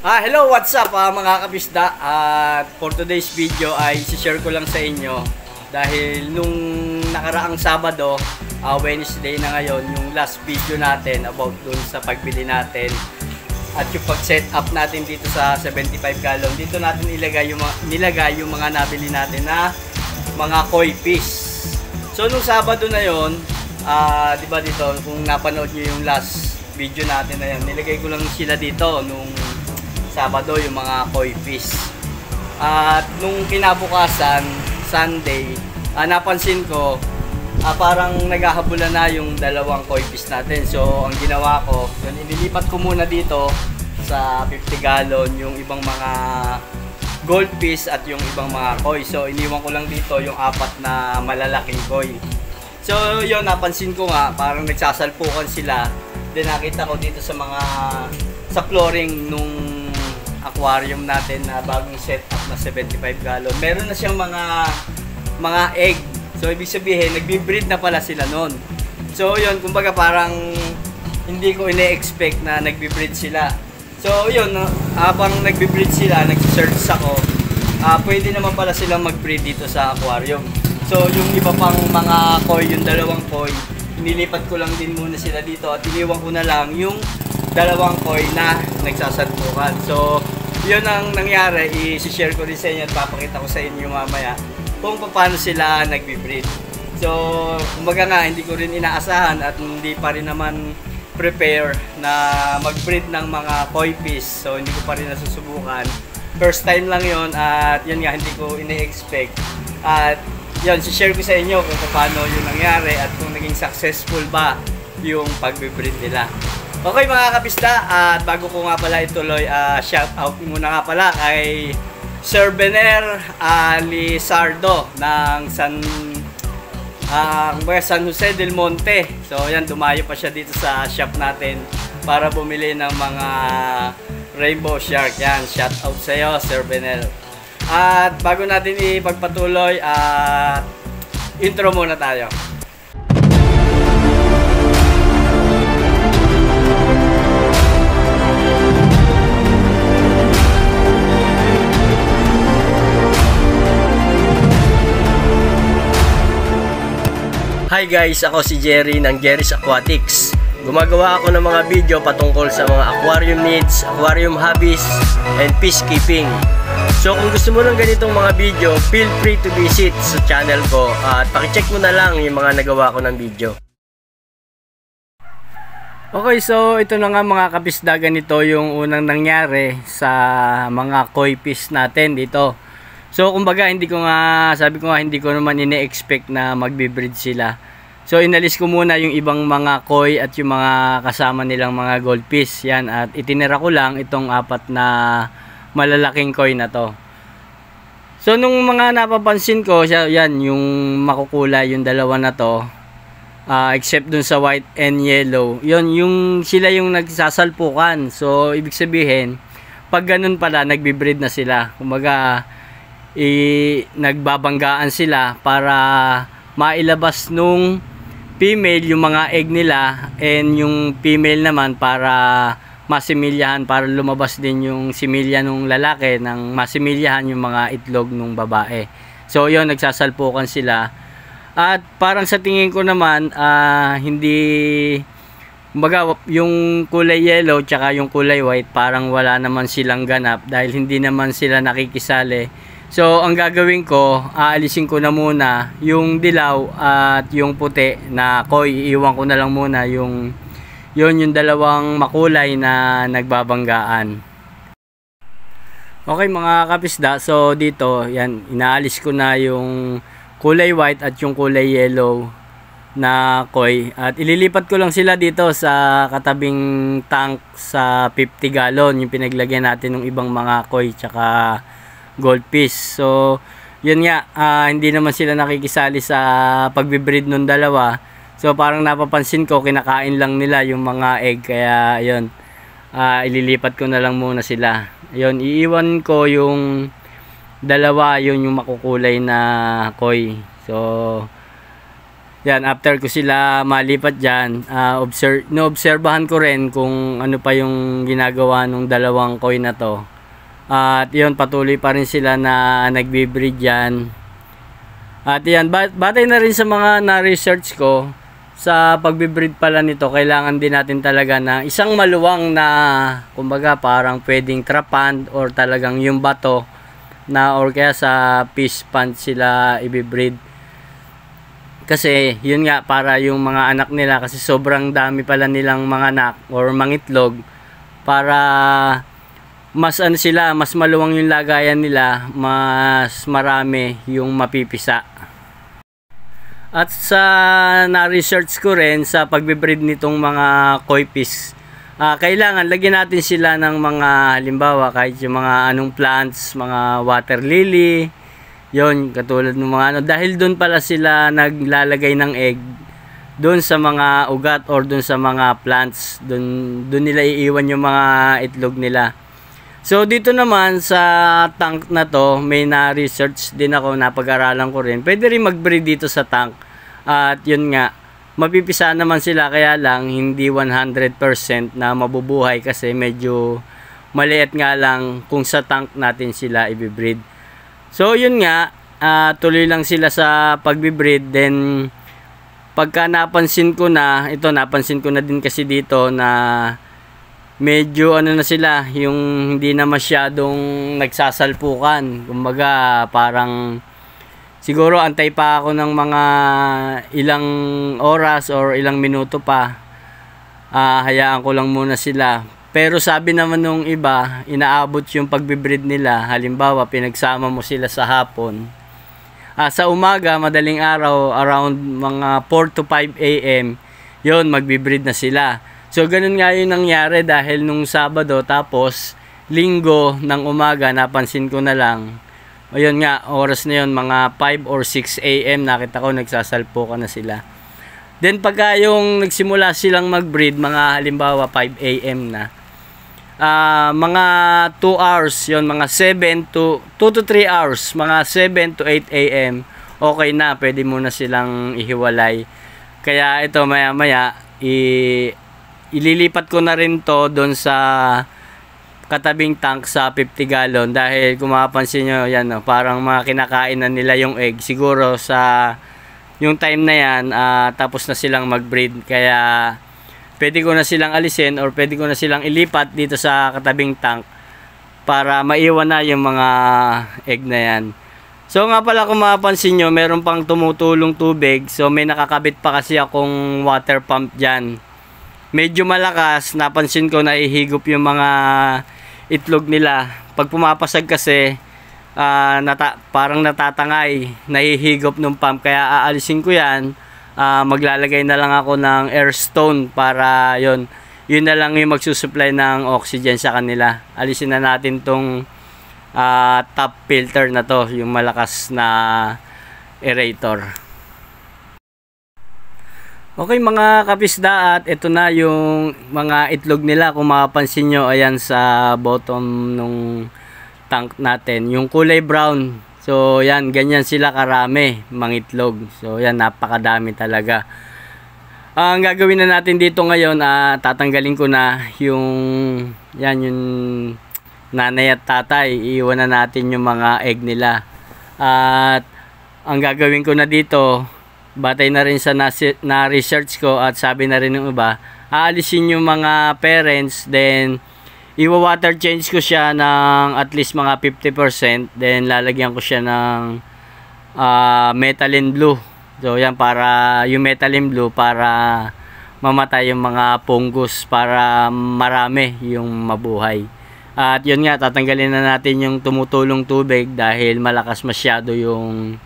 Hello, what's up mga kabisda? For today's video ay share ko lang sa inyo dahil nung nakaraang Sabado, Wednesday na ngayon, yung last video natin about dun sa pagbili natin at yung pag-set up natin dito sa 75 gallon. Dito natin nilagay yung mga nabili natin na mga koi fish. So nung Sabado na yon, di ba dito, kung napanood nyo yung last video natin na yan, nilagay ko lang sila dito nung Sabado, yung mga koi fish. At nung kinabukasan, Sunday, napansin ko parang naghahabulan na yung dalawang koi fish natin. So ang ginawa ko, yun, inilipat ko muna dito sa 50 gallon yung ibang mga goldfish at yung ibang mga koi. So iniwan ko lang dito yung apat na malalaking koi. So yun, napansin ko nga parang nagsasalpukan sila. Then nakita ko dito sa flooring nung aquarium natin na bagong setup na 75 gallon, meron na siyang mga egg. So ibig sabihin nagbi-breed na pala sila noon. So yun, kumbaga parang hindi ko ine-expect na nagbi-breed sila. So yun, habang nagbi-breed sila, nag-search ako, pwede naman pala silang mag-breed dito sa aquarium. So yung iba pang mga koi, yung dalawang koi, inilipat ko lang din muna sila dito at iniwan ko na lang yung dalawang koi na nagsasalpukan. So yun ang nangyari, i-share ko rin sa inyo at papakita ko sa inyo mamaya kung paano sila nagbi-breed. So kumbaga nga, hindi ko rin inaasahan at hindi pa rin naman prepare na mag-breed ng mga koi fish. So hindi ko pa rin nasusubukan. First time lang yun at yun nga, hindi ko ine-expect. At yun, share ko sa inyo kung paano yung nangyari at kung naging successful ba yung pag-breed nila. Okay mga kabisda, at bago ko nga pala ituloy, shout out muna nga pala kay Sir Bener Lizardo ng San Jose del Monte. So yan, dumayo pa siya dito sa shop natin para bumili ng mga rainbow shark. Yan, shout out sa iyo Sir Bener. At bago natin ipagpatuloy, intro muna tayo. Hi guys, ako si Jerry ng Jerry's Aquatics. Gumagawa ako ng mga video patungkol sa mga aquarium needs, aquarium hobbies, and peacekeeping. So kung gusto mo ng ganitong mga video, feel free to visit sa channel ko at pakicheck mo na lang yung mga nagawa ko ng video. Okay, so ito na nga mga kabisda, ganito yung unang nangyari sa mga koi fish natin dito. So kumbaga, sabi ko nga, hindi ko naman ine-expect na magbe-breed sila. So inalis ko muna yung ibang mga koi at yung mga kasama nilang mga goldfish. Yan, at itinira ko lang itong apat na malalaking koi na to. So nung mga napapansin ko, yan yung makukulay, yung dalawa na to, except dun sa white and yellow, yun sila yung nagsasalpukan. So ibig sabihin, pag ganun pala, nagbe-breed na sila. Kumbaga, nagbabanggaan sila para mailabas nung female yung mga egg nila, and yung female naman para masimilyahan, para lumabas din yung similya nung lalaki, nang masimilyahan yung mga itlog nung babae. So yun, nagsasalpukan sila. At parang sa tingin ko naman, hindi, kumbaga yung kulay yellow tsaka yung kulay white, parang wala naman silang ganap dahil hindi naman sila nakikisali. So ang gagawin ko, aalisin ko na muna yung dilaw at yung puti na koi. Iiwan ko na lang muna yung dalawang makulay na nagbabanggaan. Okay mga kapisda, so dito yan, inaalis ko na yung kulay white at yung kulay yellow na koi, at ililipat ko lang sila dito sa katabing tank sa 50 gallon, yung pinaglagyan natin ng ibang mga koi tsaka goldfish. So yun nga, hindi naman sila nakikisali sa pagbe-breed ng dalawa. So parang napapansin ko, kinakain lang nila yung mga egg, kaya yun, ililipat ko na lang muna sila. Yun, iiwan ko yung dalawa, yun yung makukulay na koi. So Yan, after ko sila malipat dyan, noobserbahan ko rin kung ano pa yung ginagawa ng dalawang koi na to. At yun, patuloy pa rin sila na nagbe-breed dyan. At yan, batay na rin sa mga na-research ko, sa pagbe-breed pala nito, kailangan din natin talaga na isang maluwang na, kumbaga parang pwedeng trapand or talagang yung bato na or kaya sa fish pond sila i-breed. Kasi yun nga, para yung mga anak nila, kasi sobrang dami pala nilang mga anak or mangitlog, para mas ano sila, mas maluwang yung lagayan nila, mas marami yung mapipisa. At sa na-research ko rin sa pagbe-breed nitong mga koi fish, kailangan lagyan natin sila ng mga halimbawa kahit yung mga anong plants, mga water lily, yon katulad ng mga ano, dahil doon pala sila naglalagay ng egg doon sa mga ugat or doon sa mga plants, doon nila iiwan yung mga itlog nila. So dito naman sa tank na to, may na-research din ako, napag-aralan ko rin. Pwede rin mag-breed dito sa tank. At yun nga, mapipisa naman sila, kaya lang hindi 100% na mabubuhay kasi medyo maliit nga lang kung sa tank natin sila i-breed. So yun nga, tuloy lang sila sa pagbe-breed. Then pagka napansin ko na, napansin ko na din kasi dito na medyo ano na sila, yung hindi na masyadong nagsasalpukan. Kumbaga parang siguro antay pa ako ng mga ilang oras or ilang minuto pa. Hayaan ko lang muna sila. Pero sabi naman nung iba, inaabot yung pagbe-breed nila. Halimbawa, pinagsama mo sila sa hapon. Sa umaga, madaling araw, around mga 4 to 5 a.m., yun, magbe-breed na sila. So, ganun nga yung nangyari dahil nung Sabado, tapos Linggo ng umaga, napansin ko na lang. Ayun nga, oras na yun, mga 5 or 6 a.m., nakita ko, nagsasalpukan na sila. Then, pagka yung nagsimula silang mag-breed, mga halimbawa 5 a.m. na, mga 2 hours yon, mga 2 to 3 hours, mga 7 to 8 a.m. okay na, pwede muna silang ihiwalay. Kaya ito maya maya ililipat ko na rin to doon sa katabing tank sa 50 gallon dahil kung mapapansin nyo yan, parang mga kinakain na nila yung egg siguro sa yung time na yan, tapos na silang mag-breed, kaya pwede ko na silang alisin or pwede ko na silang ilipat dito sa katabing tank para maiwan na yung mga egg na yan. So nga pala, kung mapapansin nyo, meron pang tumutulong tubig. So may nakakabit pa kasi akong water pump dyan. Medyo malakas, napansin ko na ihigop yung mga itlog nila. Pag pumapasag kasi, parang natatangay, nahihigop ng pump. Kaya aalisin ko yan. Maglalagay na lang ako ng air stone para yun na lang yung magsusupply ng oxygen sa kanila. Alisin na natin tong top filter na to, yung malakas na aerator. Okay mga kapisda, at ito na yung mga itlog nila. Kung mapapansin nyo, ayan sa bottom nung tank natin, yung kulay brown. So yan, ganyan sila karami mangitlog. So yan, napakadami talaga. Ang gagawin na natin dito ngayon, tatanggalin ko na yung yung nanay at tatay. Iiwan na natin yung mga egg nila. At ang gagawin ko na dito, batay na rin sa na-research ko at sabi na rin ng iba, aalisin yung mga parents, then iwa-water change ko siya ng at least mga 50%, then lalagyan ko siya ng methylene blue. So yan, para yung methylene blue para mamatay yung mga fungus, para marami yung mabuhay. At yun nga, tatanggalin na natin yung tumutulong tubig dahil malakas masyado yung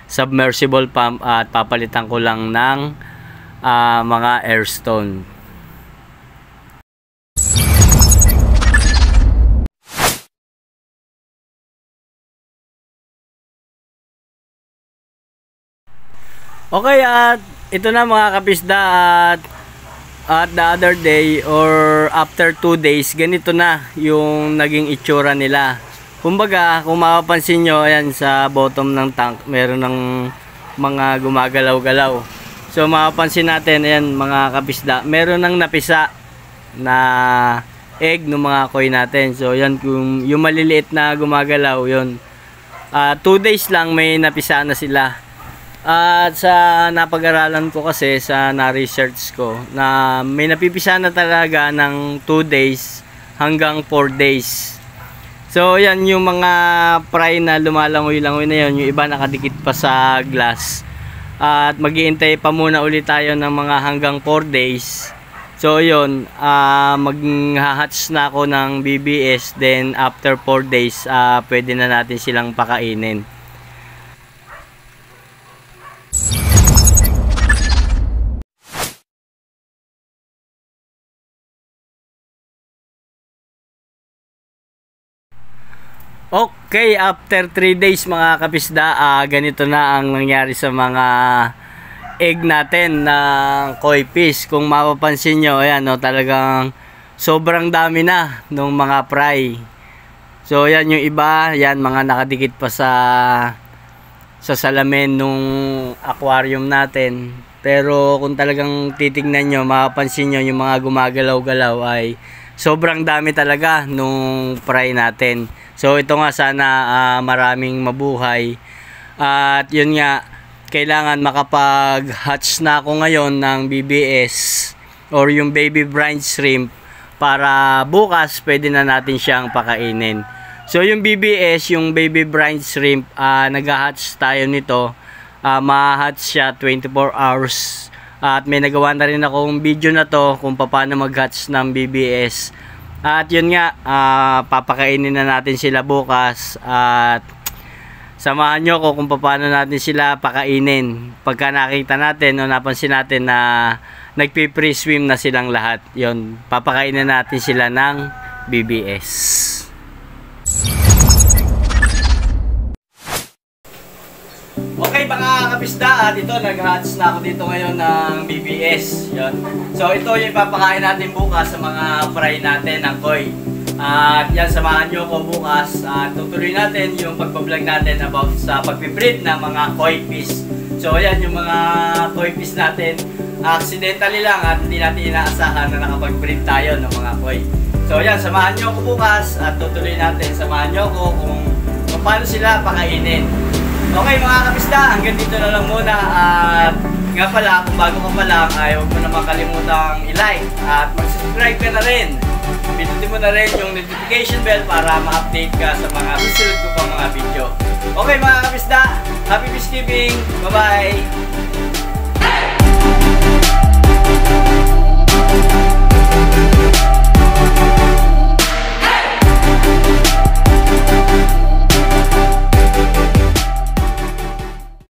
submersible pump at papalitan ko lang ng mga airstone. Okay, at ito na mga kapisda, at the other day or after 2 days, ganito na yung naging itsura nila. Kumbaga, kung mapapansin nyo, ayan sa bottom ng tank, meron ng mga gumagalaw-galaw. So mapapansin natin, ayan mga kabisda, meron nang napisa na egg ng mga koi natin. So yan, kung yung maliliit na gumagalaw, yun 2 days lang may napisa na sila. At sa napag-aralan ko kasi, sa na-research ko, na may napipisa na talaga ng 2 days hanggang 4 days. So yan yung mga fry na lumalangoy-langoy na yun, yung iba nakadikit pa sa glass. At mag-iintay pa muna ulit tayo ng mga hanggang 4 days. So yun, mag-hatch na ako ng BBS, then after 4 days pwede na natin silang pakainin. Okay, after 3 days mga kabisda, ganito na ang nangyari sa mga egg natin ng koi fish. Kung mapapansin nyo, ayan, no, talagang sobrang dami na ng mga fry. So yan yung iba, yan mga nakadikit pa sa salamin nung aquarium natin. Pero kung talagang titignan nyo, mapapansin nyo yung mga gumagalaw-galaw ay sobrang dami talaga nung fry natin. So ito nga, sana maraming mabuhay. At yun nga, kailangan makapag-hatch na ako ngayon ng BBS or yung baby brine shrimp para bukas pwede na natin siyang pakainin. So yung BBS, yung baby brine shrimp, nag-hatch tayo nito. Ma-hatch siya 24 hours. At may nagawa na rin akong video na to kung paano mag-hatch ng BBS. At yun nga, papakainin na natin sila bukas. At samahan nyo ko kung paano natin sila pakainin. Pagka nakita natin o napansin natin na nagpi-pre-swim na silang lahat, yun, papakainin natin sila ng BBS. Okay mga kabisda, at ito nag-hatch na ako dito ngayon ng BBS. Yun. So ito yung ipapakain natin bukas sa mga fry natin ng koi. At yan, samahan nyo ko bukas. Tutuloy natin yung pagpa-vlog natin about sa pagpibreed ng mga koi fish. So yan yung mga koi fish natin. Accidentally lang at hindi natin inaasahan na nakapag-breed tayo ng mga koi. So yan, samahan nyo ko bukas at tutuloy natin. Samahan nyo ko kung paano sila pakainin. Okay mga kabisda, hanggang dito na lang muna. At nga pala, kung bago ka pa lang, ay huwag mo naman kalimutang i-like at mag-subscribe ka na rin. Pindutin mo na rin yung notification bell para ma-update ka sa mga susunod ko pang mga video. Okay mga kabisda, happy fishkeeping! Bye-bye!